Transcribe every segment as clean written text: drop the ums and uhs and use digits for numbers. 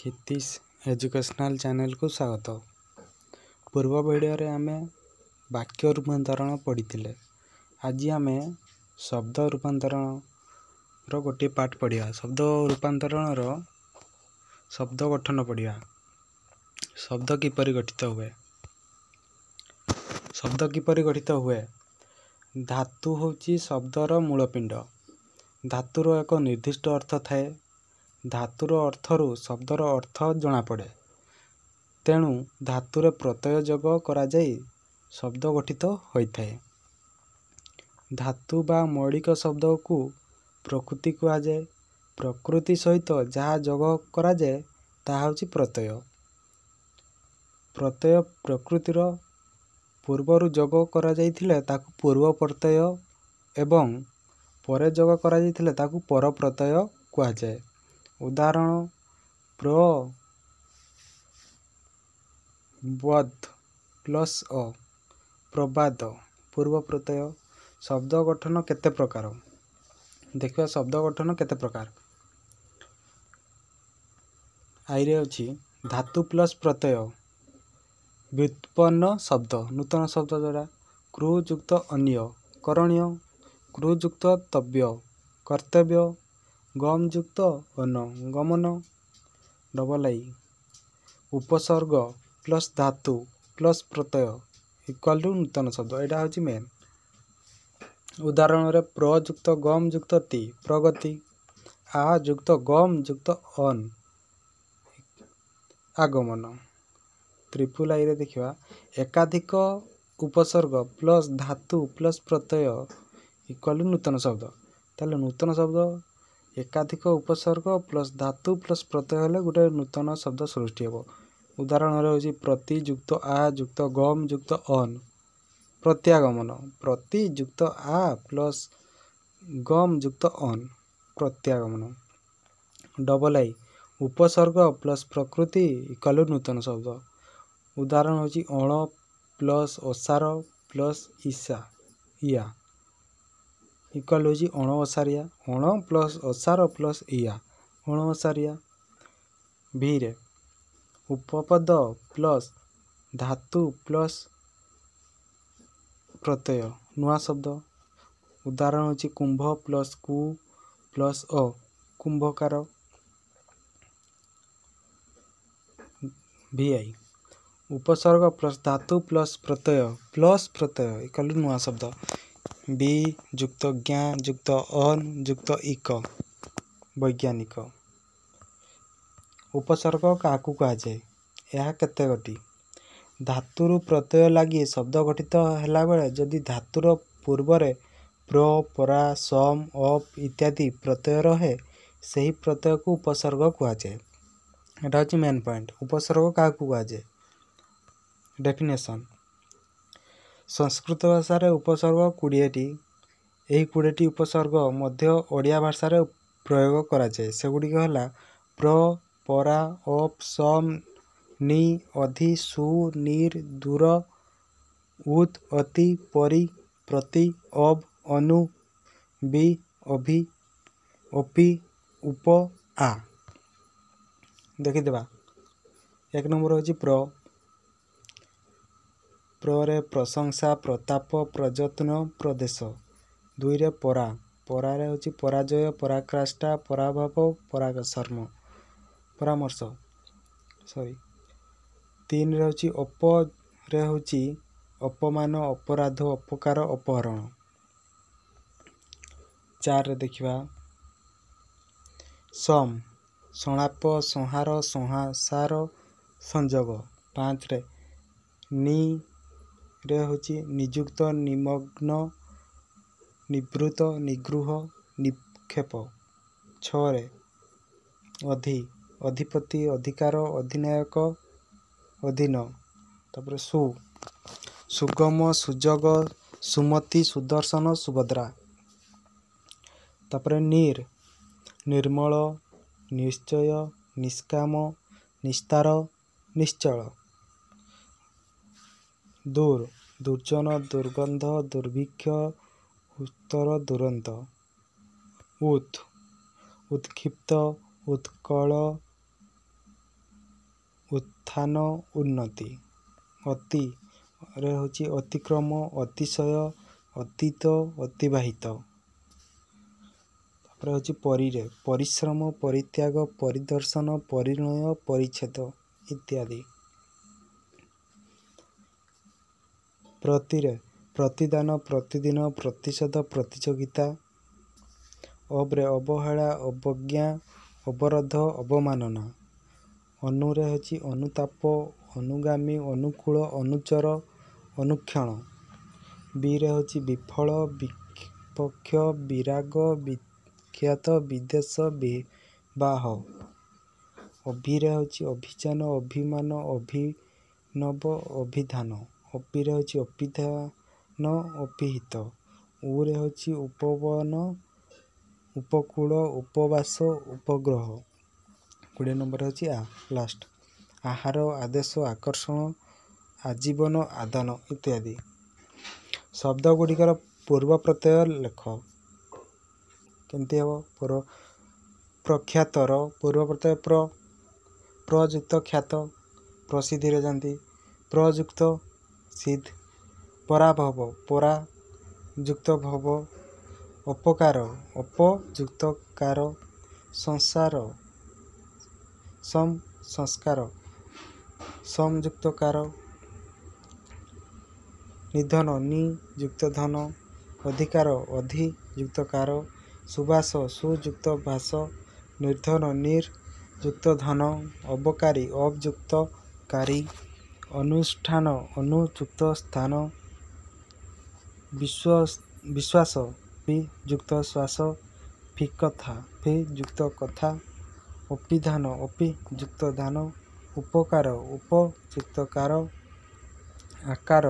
Kshitish educational channel को स्वागत। पूर्व वीडियो रे आमे वाक्य रूपांतरण पढ़ी। आज आमे शब्द रूपांतरण रो गोटे पाठ पढ़िया। शब्द रूपांतरण रो शब्द गठन पढ़िया। शब्द किपरि गठित हुए। शब्द किपरि गठित हुए। धातु होची शब्दर मूलपिंड। धातुर एक निर्दिष्ट अर्थ थाए। धातुर अर्थरु शब्दर अर्थ जना पड़े। तेणु धातुरे प्रत्यय जोग करा जाई शब्द गठित होइथाए। धातु बा मौलिक शब्द को प्रकृति कहा जाए। प्रकृति सहित जहाँ जोग करा जाए ताहा होची प्रत्यय। प्रत्यय प्रकृतिर पूर्वरु जोग करा जाइथिले ताकु पूर्व प्रत्यय एवं परे जोग करा जाइथिले ताकु पर प्रत्यय कहा जाए। उदाहरण प्रबद प्लस अ प्रबाद पूर्व प्रत्यय। शब्द गठन केते प्रकार देखिए। शब्द गठन केते प्रकार आइरे अछि। धातु प्लस प्रत्यय व्युत्पन्न शब्द नूतन शब्द जोड़ा। क्रू युक्त अन्य करणीय। क्रू युक्त तव्य कर्तव्य। गम युक्त अन गमन। डबल आई उपसर्ग प्लस धातु प्लस प्रत्यय इक्वल टू नूतन शब्द। एटा होची मेन। उदाहरण रे प्र युक्त गम युक्त ति प्रगति। आ युक्त गम युक्त अन आगमन। त्रिपुल आई रे देखिवा एकाधिक उपसर्ग प्लस धातु प्लस प्रत्यय इक्वल टू नूतन शब्द। ताले नूतन शब्द एकाधिक उपसर्ग प्लस धातु प्लस प्रत्यय हेले गोटे नूतन शब्द सृष्टि हेबो। उदाहरण रे होची प्रति युक्त आ युक्त गम युक्त अन प्रत्यागमन। प्रति युक्त आ प्लस गम युक्त अन प्रत्यागमन। डबल आई उपसर्ग प्लस प्रकृति इक्वल टू नूतन शब्द। उदाहरण होची अण प्लस ओसार प्लस ईसा इया इक्वल होची अण ओसारिया। अण प्लस ओसार प्लस इया अण ओसारिया। भी रे उपपद प्लस धातु प्लस प्रत्यय नुआ शब्द। उदाहरण होची कुंभ प्लस कु प्लस अ कुंभकार। भी आई उपसर्ग प्लस धातु प्लस प्रत्यय इक्वल टू नुआ शब्द। बी युक्त ज्ञा युक्त अन युक्त इक वैज्ञानिक। उपसर्ग काकु कहा जाए यह केते गटी। धातुरु प्रत्यय लगी शब्द गठित हैला बेले जदि धातुर पूर्वरे प्र परा सम अप इत्यादि प्रत्यय रहे सही प्रत्यय को उपसर्ग कहा जाए। एटा होची मेन पॉइंट। उपसर्ग काकु कहा जाए। डेफिनेशन संस्कृत भाषा रे उपसर्ग 20 टी। एही 20 टी उपसर्ग मध्य ओडिया भाषा रे प्रयोग करा जाए। सेगुडी हला प्र परा अप सम नि अधि सु निर दूर उत अति परि प्रति अब अनु बि अभि अपि उप आ। देखि देबा एक नंबर होची प्र रे प्रशंसा प्रताप प्रयत्न प्रदेश। 2 रे परा रे होची पराजय पराकाष्ठा पराभव परामर्श सॉरी। 3 रे होची अप रे होची अपमान अपराध अपकार अपहरण। 4 रे देखिबा सम संलाप संहार संहासार संजोग। 5 रे नि रे होची नियुक्त निमग्न निवृत निगृह निक्षेप। 6 रे अधि अधिपति अधिकार अधिनायक अधीन। तापर सुगम सुजोग सुमति सुदर्शन सुभद्रा। तापर निर्मल निश्चय निष्काम निस्तार निश्चल। दूर दुर्जन दुर्गंध दुर्भिक्ष उत्तर दुरंत। उत्क्षिप्त उत्कल उत्थान उन्नति। अति रे होची अतिक्रम अतिशय अतीत अतिबाहित। तापर होची परि रे परिश्रम परित्याग परिदर्शन परिणय परिच्छेद इत्यादि। प्रति रे प्रतिदान प्रतिदिन प्रतिशोध प्रतियोगिता। अब्रे अवहेला अवज्ञा अवरोध अवमानना। अनुरे होची अनुताप अनुगामी अनुकूल अनुचर अनुक्षण। बीरे होची विफल विपक्ष विराग विख्यात विदेश विवाह। अभिरे होची अभिजान अभिमान अभिनव अभिधान। अपिरे होची अपिधान अपिहित। उरे होची उपवन उपकूल उपवास उपग्रह। 20 नंबर होची आ लास्ट आहार आदेश आकर्षण आजीवन आदान इत्यादि। शब्द गुड़िकर पूर्व प्रत्यय लेख केमती हम पूर्व प्रख्यातर पूर्व प्रत्यय प्रयुक्त ख्यात प्रसिद्धि रे जाती प्रयुक्त सिद्ध पराभव परा युक्त भव अपकार अपयुक्त कार संसार सम संस्कार समयुक्त कार निधन नियुक्त धन अधिकार अधियुक्त कार सुबास सुयुक्त भास निर्धन निर्युक्त धन अबकारी अयुक्त कारी अनुष्ठान अनुयुक्त स्थान विश्वास वियुक्त श्वास फिकथा फियुक्त कथा अपिधान अपियुक्त धान उपकार उपयुक्त कार आकार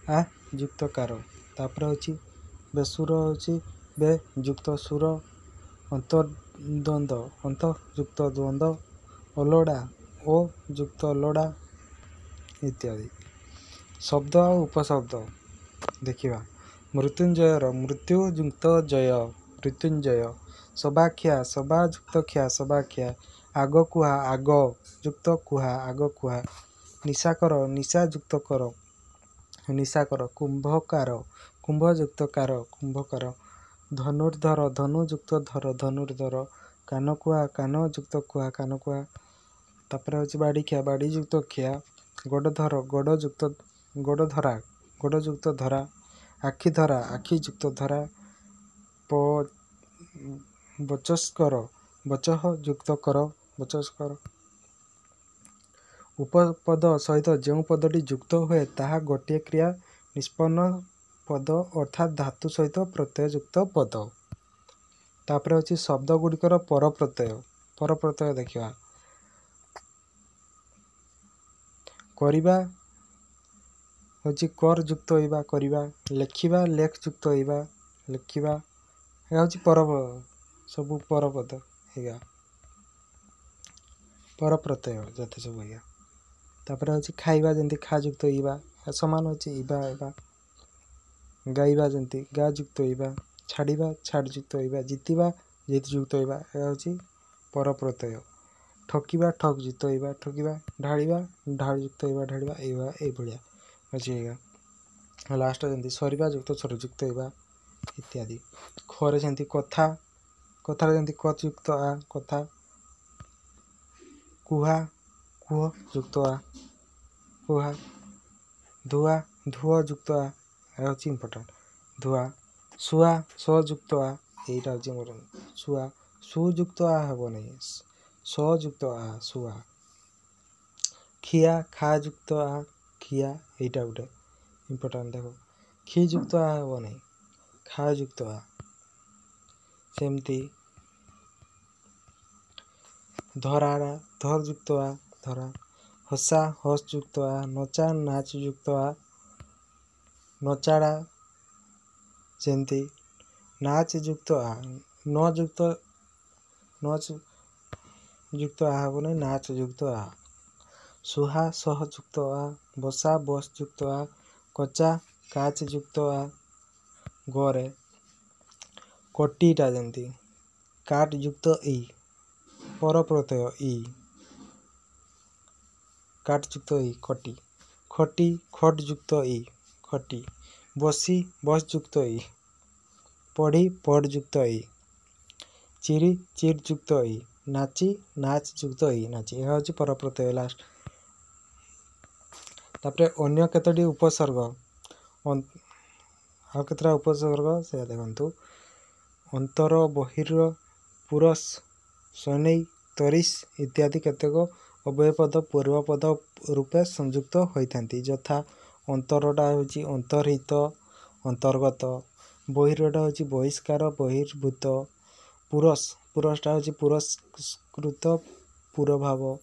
आयुक्त कार। तापर होची बेसुर होची बेयुक्त सुर अंतर्द्वंद अंतयुक्त द्वंद अलोड़ा अयुक्त लोड़ा इत्यादि। शब्द और उपशब्द देखिबा मृत्युंजयर मृत्युयुक्त जय मृत्युंजय सबाख्या सबायुक्त ख्या सबाख्या आग कुहा आग युक्त कुहा आग कुहा निशाकर निशायुक्त कर निशाकर कुंभकार कुंभयुक्त कार कुंभकार धनुर्धर धनुयुक्त धर धनुर्धर कानकुआ कानयुक्त कुहा कानकुआ। तापर होची बाड़ीख्या बाड़ीयुक्त ख्या गड़धर गड़युक्त गड़धरा गड़युक्त धरा आखिधरा आखियुक्त धरा बचस्कर बचह युक्त कर बचस्कर। उपपद सहित जो पदटी युक्त हुए ताहा गोटे क्रिया निष्पन्न पद अर्थात धातु सहित प्रत्यय युक्त पद। तापर होची शब्द गुड़िकर परप्रत्यय देखिबा करिबा होची कर युक्त होइबा करिबा लेखिबा लेख युक्त होइबा लेखिबा या होची सब परपद हेगा परप्रत्यय जते सब हेगा। तापर होची खाइबा जंती खा युक्त होइबा समान होची इबा एबा गाइबा जंती गा युक्त होइबा छाड़िबा छाड़ युक्त होइबा जितिबा जित युक्त होइबा या होची परप्रत्यय। ठकिबा ठक युक्त होइबा ठकिबा ढालिबा ढाल युक्त होइबा ढालिबा एबा ए भलिया होची हेगा। लास्ट जंती सरिबा युक्त सर युक्त होइबा इत्यादि। खरे जंती कथा कथार जंती कथ युक्त आ कथा कुहा कुह युक्त आ कुहा धुआ धुआ युक्त आ होची इम्पोर्टेंट धुआ सुआ स युक्त आ एटा होची मोर सुआ सुयुक्त आ हबो नै स युक्त आ सुआ। खिया खा युक्त आ खिया एटा उठे इम्पोर्टेंट देखो खी युक्त आ हबो नै खा युक्त आ सेमती धराड़ा धर युक्त आ धरा हसा हस युक्त आ नचा नाच युक्त आ नचाड़ा सेमती नाच युक्त आ न युक्त आ हबो नै नाच युक्त आ सुहा सह युक्त आ बसा बस युक्त आ कचा काच युक्त आ गरे कटीटा जंती काट युक्त ई परप्रत्यय ई କାଟ ଯୁକ୍ତ ଇ ଖଟି। ଖଟି ଖଟ ଯୁକ୍ତ ଇ ଖଟି। ବସି ବସ ଯୁକ୍ତ ଇ। ପଢ଼ି ପଢ଼ ଯୁକ୍ତ ଇ। ଚିରି ଚିର ଯୁକ୍ତ ଇ। ନାଚି ନାଚ ଯୁକ୍ତ ଇ ନାଚି। ଏହା ହେଉଛି ପରପ୍ରତ୍ୟୟ ଲାଷ୍ଟ। ତାପରେ ଅନ୍ୟ କେତୋଟି ଉପସର୍ଗ ଆଉ କେତେଟା ଉପସର୍ଗ ସେ ଦେଖନ୍ତୁ। ଅନ୍ତର ବହିର ପୁରସ୍ ସନେଇ ତରିସ୍ ଇତ୍ୟାଦି କେତେକ ଅବ୍ୟୟପଦ ପୂର୍ବପଦ ରୂପେ ସଂଯୁକ୍ତ ହୋଇଥାନ୍ତି। ଯଥା ଅନ୍ତରଟା ହେଉଛି ଅନ୍ତର୍ହିତ ଅନ୍ତର୍ଗତ। ବହିରଟା ହେଉଛି ବହିଷ୍କାର ବହିର୍ଭୂତ। ପୁରସ୍ଟା ହେଉଛି ପୁରସ୍କୃତ ପୁରଭାବ।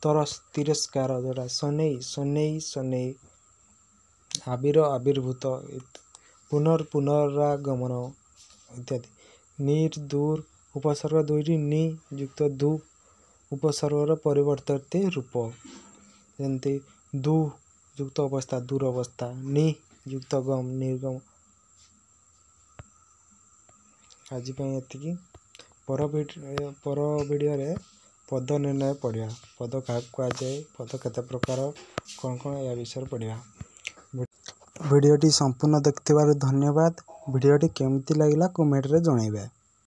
ତରସ ତିରସ୍କାର ଯୋଉଟା। ସନେଇ ସନେଇ ସନେଇ। ଆବିର ଆବିର୍ଭୂତ। ପୁନରାଗମନ ଇତ୍ୟାଦି। ନିର୍ ଦୂର ଉପସର୍ଗ ଦୁଇଟି ନି ଯୁକ୍ତ ଦୁ ଉପସର୍ଗର ପରିବର୍ତ୍ତିତ ରୂପ। ଯେମିତି ଦୁ ଯୁକ୍ତ ଅବସ୍ଥା ଦୂର ଅବସ୍ଥା। ନି ଯୁକ୍ତ ଗମ ନିର୍ଗମ। ଆଜି ପାଇଁ ଏତିକି। ପର ଭିଡ଼ିଓରେ ପଦ ନିର୍ଣ୍ଣୟ ପଢ଼ିବା। ପଦ କାହାକୁ କୁହାଯାଏ, ପଦ କେତେ ପ୍ରକାର, କ'ଣ ଏହା ବିଷୟରେ ପଢ଼ିବା। ଭିଡ଼ିଓଟି ସମ୍ପୂର୍ଣ୍ଣ ଦେଖିଥିବାରୁ ଧନ୍ୟବାଦ। ଭିଡ଼ିଓଟି କେମିତି ଲାଗିଲା କମେଣ୍ଟରେ ଜଣାଇବେ।